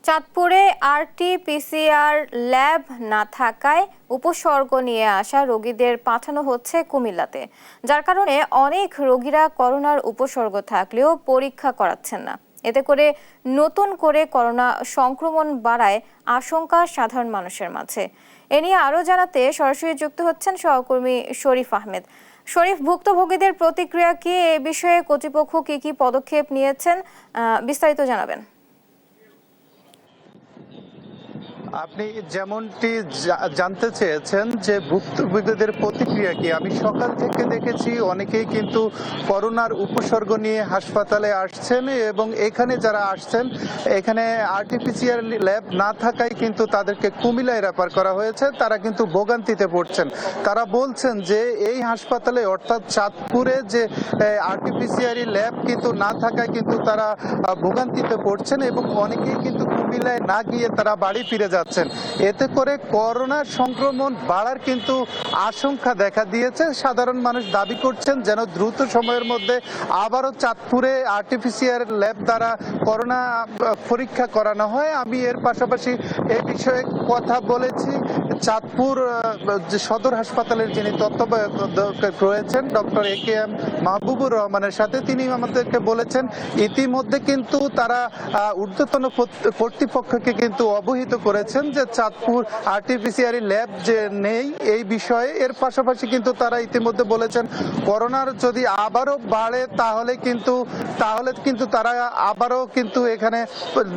চাঁদপুরে RT-PCR lab না থাকায় উপসর্গ নিয়ে আসা রোগীদের পাঠানো হচ্ছে কুমিল্লাতে, যার কারণে অনেক রোগীরা করোনার উপসর্গ থাকলেও পরীক্ষা করাচ্ছেন না। এতে করে নতুন করে করোনা সংক্রমণ বাড়ায় আশঙ্কা সাধারণ মানুষের মাঝে। এ নিয়ে আরও জানাতে সরাসরি যুক্ত হচ্ছেন সহকর্মী শরীফ আহমেদ। শরীফ, ভুক্তভোগীদের প্রতিক্রিয়া কি, এ বিষয়ে কর্তৃপক্ষ কি পদক্ষেপ নিয়েছেন, বিস্তারিত জানাবেন। আপনি যেমনটি জানতে চেয়েছেন যে ভুক্তভোগীদের প্রতিক্রিয়া কি, আমি সকাল থেকে দেখেছি অনেকেই কিন্তু করোনার উপসর্গ নিয়ে হাসপাতালে আসছেন এবং এখানে যারা আসছেন এখানে আরটিপিসিআর ল্যাব না থাকায় কিন্তু তাদেরকে কুমিল্লায় রেফার করা হয়েছে। তারা কিন্তু ভোগান্তিতে পড়ছেন। তারা বলছেন যে এই হাসপাতালে অর্থাৎ চাঁদপুরে যে আরটিপিসিআর ল্যাব কিন্তু না থাকায় কিন্তু তারা ভোগান্তিতে পড়ছেন এবং অনেকেই কিন্তু কুমিল্লায় না গিয়ে তারা বাড়ি ফিরে যাচ্ছেন। এতে করে করোনার সংক্রমণ বাড়ার কিন্তু আশঙ্কা দেখা দিয়েছে। সাধারণ মানুষ দাবি করছেন যেন দ্রুত সময়ের মধ্যে আবারও চাঁদপুরে আরটিপিসিআর ল্যাব দ্বারা করোনা পরীক্ষা করানো হয়। আমি এর পাশাপাশি এই বিষয়ে কথা বলেছি চাঁদপুর সদর হাসপাতালের যিনি তত্ত্বাবধায়ক রয়েছেন ডক্টর এ.কে.এম. মাহবুবুর রহমানের সাথে। তিনি আমাদেরকে বলেছেন ইতিমধ্যে কিন্তু তারা ঊর্ধ্বতন কর্তৃপক্ষকে কিন্তু অবহিত করেছেন যে চাঁদপুর আরটিপিসিআর ল্যাব যে নেই এই বিষয়ে। এর পাশাপাশি কিন্তু তারা ইতিমধ্যে বলেছেন করোনার যদি আবারও বাড়ে তাহলে কিন্তু তারা আবারও কিন্তু এখানে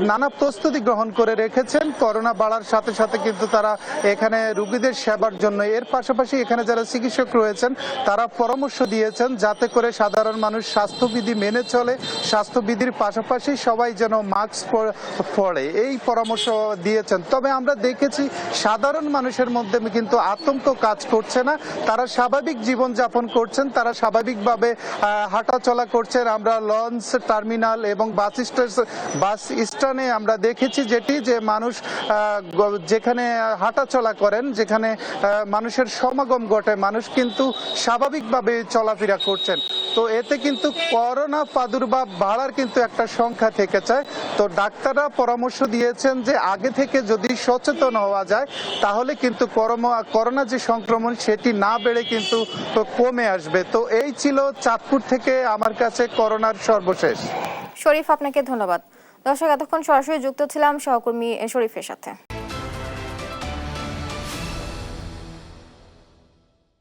নানা প্রস্তুতি গ্রহণ করে রেখেছেন করোনা বাড়ার সাথে সাথে কিন্তু তারা এখানে রোগীদের সেবার জন্য। এর পাশাপাশি এখানে যারা চিকিৎসক রয়েছেন তারা পরামর্শ দিয়েছেন যাতে করে সাধারণ মানুষ স্বাস্থ্যবিধি মেনে চলে, স্বাস্থ্যবিধির পাশাপাশি সবাই যেন মাস্ক পরে এই পরামর্শ দিয়েছেন। তবে আমরা দেখেছি সাধারণ মানুষের মধ্যে কিন্তু আতঙ্ক কাজ করছে না। তারা স্বাভাবিক জীবনযাপন করছেন, তারা স্বাভাবিকভাবে হাঁটাচলা করছেন। আমরা লঞ্চ টার্মিনাল এবং বাস স্ট্যান্ডে আমরা দেখেছি যে মানুষ যেখানে হাঁটাচলা করেন, যেখানে মানুষের সমাগম ঘটে, মানুষ কিন্তু স্বাভাবিকভাবে চলাফেরা করছেন। তো এতে কিন্তু করোনা প্রাদুর্ভাব বাড়ার কিন্তু একটা সংখ্যা থেকে যায়। তো ডাক্তাররা পরামর্শ দিয়েছেন যে আগে থেকে যদি সচেতন হওয়া যায় তাহলে কিন্তু করোনা যে সংক্রমণ সেটি না বেড়ে কিন্তু কমে আসবে। তো এই ছিল চাঁদপুর থেকে আমার কাছে করোনার সর্বশেষ। শরীফ, আপনাকে ধন্যবাদ। দর্শক, এতক্ষণ সরাসরি যুক্ত ছিলাম সহকর্মী শরীফের সাথে।